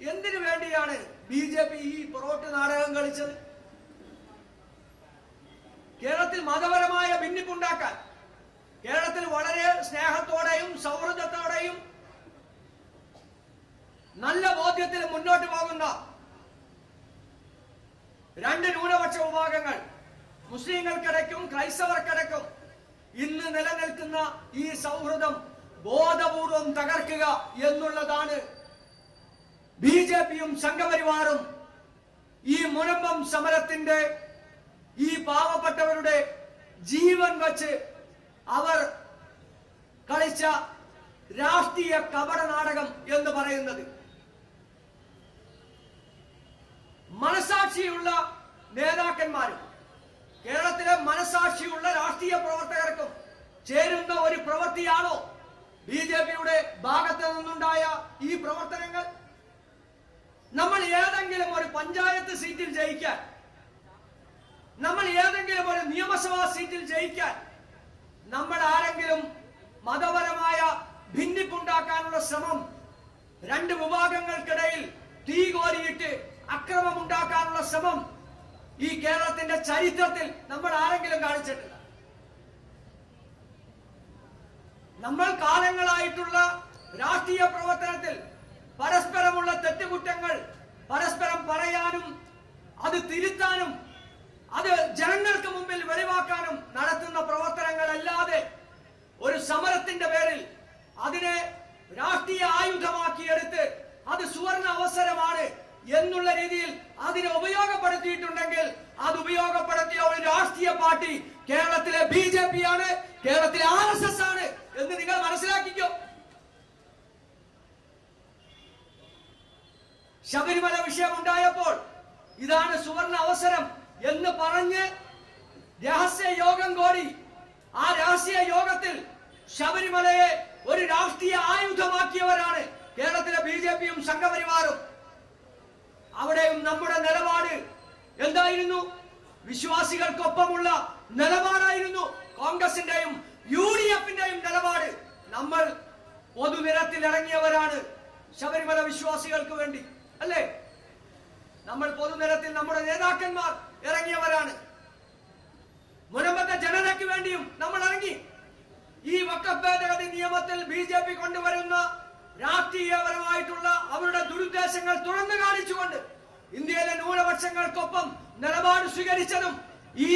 എന്തിനു വേണ്ടിയാണ് BJP ഈ പൊറോട്ട് നാടകം കളിച്ചത്? കേരളത്തിൽ മതപരമായ ഭിന്നിപ്പുണ്ടാക്കാൻ, കേരളത്തിൽ വളരെ സ്നേഹത്തോടെയും സൗഹൃദത്തോടെയും നല്ല ബോധ്യത്തിൽ മുന്നോട്ട് പോകുന്ന രണ്ട് ന്യൂനപക്ഷ വിഭാഗങ്ങൾ, മുസ്ലിങ്ങൾക്കിടയ്ക്കും ക്രൈസ്തവർക്കിടയ്ക്കും ഇന്ന് നിലനിൽക്കുന്ന ഈ സൗഹൃദം ബോധപൂർവം തകർക്കുക എന്നുള്ളതാണ് BJPയും സംഘപരിവാറും ഈ മുനമ്പം സമരത്തിന്റെ, ഈ പാവപ്പെട്ടവരുടെ ജീവൻ വച്ച് അവർ കളിച്ച രാഷ്ട്രീയ കപട നാടകം എന്ന് പറയുന്നത്. മനസാക്ഷിയുള്ള നേതാക്കന്മാരും കേരളത്തിലെ മനസാക്ഷിയുള്ള രാഷ്ട്രീയ പ്രവർത്തകർക്കും ചേരുന്ന ഒരു പ്രവൃത്തിയാണോ BJPയുടെ ഭാഗത്ത് നിന്നുണ്ടായ ഈ പ്രവർത്തനങ്ങൾ? നമ്മൾ ഏതെങ്കിലും ഒരു പഞ്ചായത്ത് സീറ്റിൽ ജയിക്കാൻ, നമ്മൾ ഏതെങ്കിലും ഒരു നിയമസഭാ സീറ്റിൽ ജയിക്കാൻ നമ്മൾ ആരെങ്കിലും മതപരമായ ഭിന്നിപ്പുണ്ടാക്കാനുള്ള ശ്രമം, രണ്ട് വിഭാഗങ്ങൾക്കിടയിൽ തീ കോരിയിട്ട് അക്രമമുണ്ടാക്കാനുള്ള ശ്രമം ഈ കേരളത്തിന്റെ ചരിത്രത്തിൽ നമ്മൾ ആരെങ്കിലും കാണിച്ചിട്ടില്ല. നമ്മൾ കാലങ്ങളായിട്ടുള്ള രാഷ്ട്രീയ പ്രവർത്തനത്തിൽ പരസ്പരമുള്ള തെറ്റുകുറ്റങ്ങൾ പരസ്പരം പറയാനും അത് തിരുത്താനും അത് ജനങ്ങൾക്ക് മുമ്പിൽ വെളിവാക്കാനും നടത്തുന്ന പ്രവർത്തനങ്ങളല്ലാതെ ഒരു സമരത്തിന്റെ പേരിൽ അതിനെ രാഷ്ട്രീയ ആയുധമാക്കിയെടുത്ത് അത് സുവർണ അവസരമാണ് എന്നുള്ള രീതിയിൽ അതിനെ ഉപയോഗപ്പെടുത്തിയിട്ടുണ്ടെങ്കിൽ അത് ഉപയോഗപ്പെടുത്തിയ ഒരു രാഷ്ട്രീയ പാർട്ടി കേരളത്തിലെ BJP ആണ്, കേരളത്തിലെ RSS ആണ് എന്ന് നിങ്ങൾ മനസ്സിലാക്കിക്കോ. ശബരിമല വിഷയം ഉണ്ടായപ്പോൾ ഇതാണ് സുവർണ അവസരം എന്ന് പറഞ്ഞ് രഹസ്യ യോഗം കൂടി, ആ രഹസ്യ യോഗത്തിൽ ശബരിമലയെ ഒരു രാഷ്ട്രീയ ആയുധമാക്കിയവരാണ് കേരളത്തിലെ BJPയും സംഘപരിവാറും. അവിടെയും നമ്മുടെ നിലപാട് എന്തായിരുന്നു? വിശ്വാസികൾക്കൊപ്പമുള്ള നിലപാടായിരുന്നു കോൺഗ്രസിന്റെയും UDFന്റെയും നിലപാട്. നമ്മൾ പൊതുനിരത്തിൽ ഇറങ്ങിയവരാണ് ശബരിമല വിശ്വാസികൾക്ക് വേണ്ടി, അല്ലേ? നമ്മൾ പൊതുനിരത്തിൽ നമ്മുടെ നേതാക്കന്മാർ ഇറങ്ങിയവരാണ്. മുനമ്പത്തെ ജനതയ്ക്ക് വേണ്ടിയും നമ്മൾ ഇറങ്ങി. ഈ വഖഫ് ഭേദഗതി നിയമത്തിൽ BJP കൊണ്ടുവരുന്ന രാഷ്ട്രീയപരമായിട്ടുള്ള അവരുടെ ദുരുദ്ദേശങ്ങൾ തുറന്നു കാണിച്ചുകൊണ്ട് ഇന്ത്യയിലെ ന്യൂനപക്ഷങ്ങൾക്കൊപ്പം നിലപാട് സ്വീകരിച്ചതും ഈ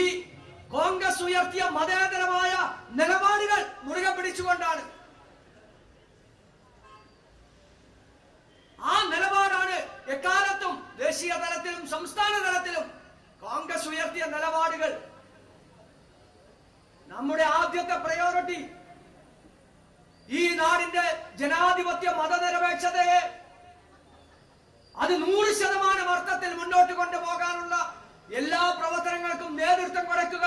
കോൺഗ്രസ് ഉയർത്തിയ മതേതരമായ നിലപാടുകൾ മുറുകെ പിടിച്ചുകൊണ്ടാണ്. ആ നിലപാടാണ് എക്കാലത്തും ദേശീയ തലത്തിലും സംസ്ഥാന തലത്തിലും കോൺഗ്രസ് ഉയർത്തിയ നിലപാടുകൾ. നമ്മുടെ ആദ്യത്തെ പ്രയോറിറ്റി ഈ നാടിന്റെ ജനാധിപത്യ മതനിരപേക്ഷതയെ അത് 100% അർത്ഥത്തിൽ മുന്നോട്ട് കൊണ്ടുപോകാനുള്ള എല്ലാ പ്രവർത്തനങ്ങൾക്കും നേതൃത്വം കൊടുക്കുക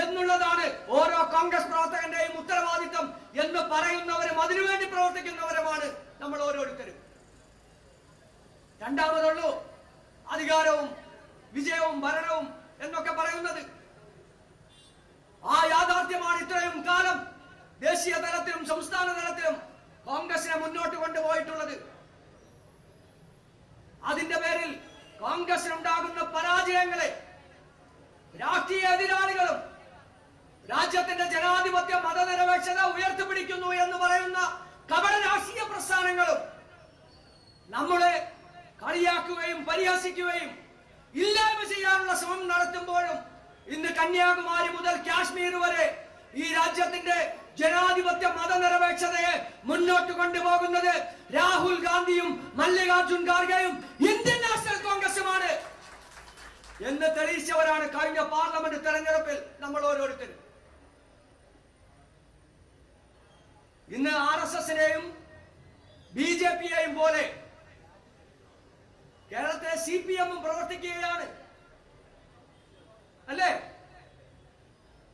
എന്നുള്ളതാണ് ഓരോ കോൺഗ്രസ് പ്രവർത്തകന്റെയും ഉത്തരവാദിത്വം എന്ന് പറയുന്നവരും അതിനുവേണ്ടി പ്രവർത്തിക്കുന്നവരുമാണ് നമ്മൾ ഓരോരുത്തരും. രണ്ടാമതുള്ളൂ അധികാരവും വിജയവും ഭരണവും എന്നൊക്കെ പറയുന്നത്. ആ യാഥാർത്ഥ്യമാണ് ഇത്രയും കാലം ദേശീയ തലത്തിലും സംസ്ഥാന തലത്തിലും കോൺഗ്രസിനെ മുന്നോട്ട് കൊണ്ടുപോയിട്ടുള്ളത്. അതിന്റെ പേരിൽ കോൺഗ്രസിനുണ്ടാകുന്ന പരാജയങ്ങളെ രാഷ്ട്രീയ എതിരാളികളും രാജ്യത്തിന്റെ ജനാധിപത്യ മതനിരപേക്ഷത ഉയർത്തിപ്പിടിക്കുന്നു എന്ന് പറയുന്ന കപട രാഷ്ട്രീയ പ്രസ്ഥാനങ്ങളും നമ്മളെ കളിയാക്കുകയും പരിഹസിക്കുകയും ഇല്ലായ്മ ചെയ്യാനുള്ള ശ്രമം നടത്തുമ്പോഴും ഇന്ന് കന്യാകുമാരി മുതൽ കാശ്മീർ വരെ ഈ രാജ്യത്തിന്റെ ജനാധിപത്യ മതനിരപേക്ഷതയെ മുന്നോട്ട് കൊണ്ടുപോകുന്നത് രാഹുൽ ഗാന്ധിയും മല്ലികാർജുൻ ഖാർഗെയും ഇന്ത്യൻ നാഷണൽ കോൺഗ്രസുമാണ് എന്ന് തെളിയിച്ചവരാണ് കഴിഞ്ഞ പാർലമെന്റ് തെരഞ്ഞെടുപ്പിൽ നമ്മൾ ഓരോരുത്തരും. ഇന്ന് RSSനെയും BJPയെയും പോലെ കേരളത്തിലെ CPM പ്രവർത്തിക്കുകയാണ്, അല്ലേ?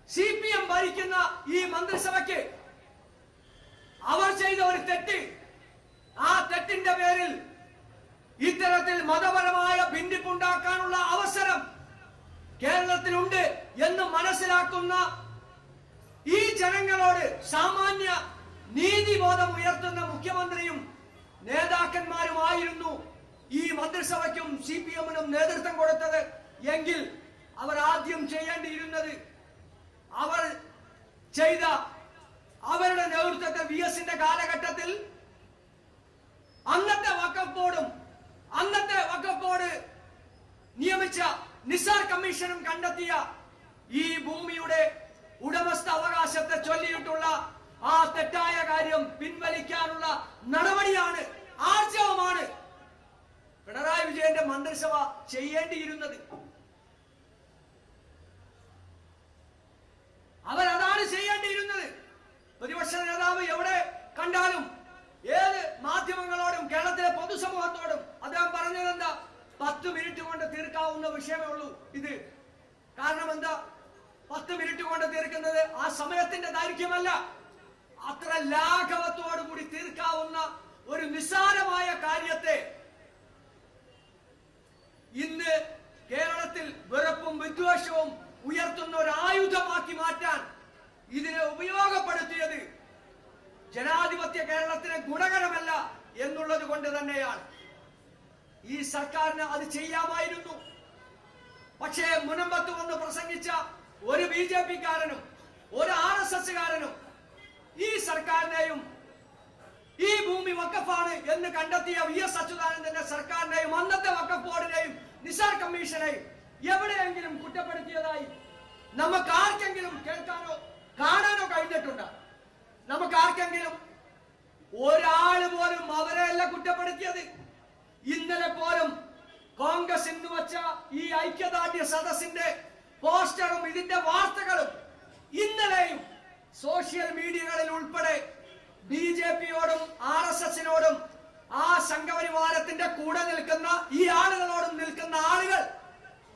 CPM ഭരിക്കുന്ന ഈ മന്ത്രിസഭയ്ക്ക് അവർ ചെയ്ത ഒരു തെറ്റ്, ആ തെറ്റിന്റെ പേരിൽ ഇത്തരത്തിൽ മതപരമായ ഭിന്നിപ്പുണ്ടാക്കാനുള്ള അവസരം കേരളത്തിലുണ്ട് എന്ന് മനസ്സിലാക്കുന്ന ഈ ജനങ്ങളോട് സാമാന്യ നീതിബോധം ഉയർത്തുന്ന മുഖ്യമന്ത്രിയും നേതാക്കന്മാരുമായിരുന്നു ഈ മന്ത്രിസഭയ്ക്കും CPM-നും നേതൃത്വം കൊടുത്തത് എങ്കിൽ അവർ ആദ്യം ചെയ്യേണ്ടിയിരുന്നത് അവർ ചെയ്ത അവരുടെ നേതൃത്വത്തെ VS-ന്റെ കാലഘട്ടത്തിൽ അന്നത്തെ വഖഫ് ബോർഡ് നിയമിച്ച നിസാർ കമ്മീഷനും കണ്ടെത്തിയ ഈ ഭൂമിയുടെ ഉടമസ്ഥ അവകാശത്തെ ചൊല്ലിയിട്ടുള്ള ആ തെറ്റായ കാര്യം പിൻവലിക്കാനുള്ള നടപടിയാണ്, ആർജവമാണ് പിണറായി വിജയന്റെ മന്ത്രിസഭ ചെയ്യേണ്ടിയിരുന്നത്. അവരതാണ് ചെയ്യേണ്ടിയിരുന്നത്. പ്രതിപക്ഷ നേതാവ് എവിടെ കണ്ടാലും ഏത് മാധ്യമങ്ങളോടും കേരളത്തിലെ പൊതുസമൂഹത്തോടും അദ്ദേഹം പറഞ്ഞത് എന്താ? 10 മിനിറ്റ് കൊണ്ട് തീർക്കാവുന്ന വിഷയമേ ഉള്ളൂ ഇത്. കാരണം എന്താ? 10 മിനിറ്റ് കൊണ്ട് തീർക്കുന്നത് ആ സമയത്തിന്റെ ദൈർഘ്യമല്ല, അത്ര ലാഘവത്തോടു കൂടി തീർക്കാവുന്ന ഒരു നിസ്സാരമായ കാര്യത്തെ ഇന്ന് കേരളത്തിൽ വെറുപ്പും വിദ്വേഷവും ഉയർത്തുന്ന ഒരു ആയുധമാക്കി മാറ്റാൻ ഇതിനെ ഉപയോഗപ്പെടുത്തിയത് ജനാധിപത്യ കേരളത്തിന് ഗുണകരമല്ല എന്നുള്ളത് കൊണ്ട് തന്നെയാണ്. ഈ സർക്കാരിന് അത് ചെയ്യാമായിരുന്നു. പക്ഷേ മുനമ്പത്ത് വന്ന് പ്രസംഗിച്ച ഒരു BJP-കാരനും ഒരു RSS-കാരനും ഈ സർക്കാരിനെയും ഈ ഭൂമി വഖഫാണ് എന്ന് കണ്ടെത്തിയ VS അച്യുതാനന്ദന്റെ സർക്കാരിനെയും അന്നത്തെ വഖഫ് ബോർഡിനെയും നിസാർ കമ്മീഷനെയും എവിടെയെങ്കിലും കുറ്റപ്പെടുത്തിയതായി നമുക്ക് ആർക്കെങ്കിലും കേൾക്കാനോ കാണാനോ കഴിഞ്ഞിട്ടുണ്ട്? നമുക്ക് ആർക്കെങ്കിലും? ഒരാള് പോലും അവരെയല്ല കുറ്റപ്പെടുത്തിയത്. ഇന്നലെ പോലും കോൺഗ്രസ് ഇന്ന് വച്ച ഈ ഐക്യദാർഢ്യ സദസ്സിന്റെ പോസ്റ്ററും ഇതിന്റെ വാർത്തകളും ഇന്നലെയും സോഷ്യൽ മീഡിയകളിൽ ഉൾപ്പെടെ BJP-യോടും RSS-നോടും ആ സംഘപരിവാരത്തിന്റെ കൂടെ നിൽക്കുന്ന ഈ ആളുകളോടും നിൽക്കുന്ന ആളുകൾ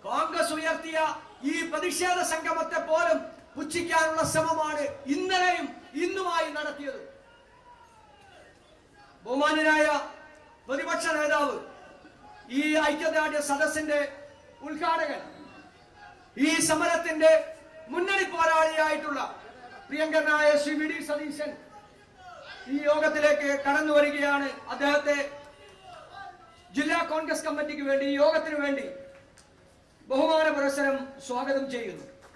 കോൺഗ്രസ് ഉയർത്തിയ ഈ പ്രതിഷേധ സംഗമത്തെ പോലും പുച്ഛിക്കാനുള്ള ശ്രമമാണ് ഇന്നലെയും ഇന്നുമായി നടത്തിയത്. ബഹുമാന്യനായ പ്രതിപക്ഷ നേതാവ്, ഈ ഐക്യദാർഢ്യ സദസ്സിന്റെ ഉദ്ഘാടകൻ, ഈ സമരത്തിന്റെ മുന്നണി പോരാളിയായിട്ടുള്ള പ്രിയങ്കരനായ ശ്രീ VD സതീശൻ ഈ യോഗത്തിലേക്ക് കടന്നു വരികയാണ്. അദ്ദേഹത്തെ ജില്ലാ കോൺഗ്രസ് കമ്മിറ്റിക്ക് വേണ്ടി, ഈ യോഗത്തിന് വേണ്ടി ബഹുമാന പുരസ്സരം സ്വാഗതം ചെയ്യുന്നു.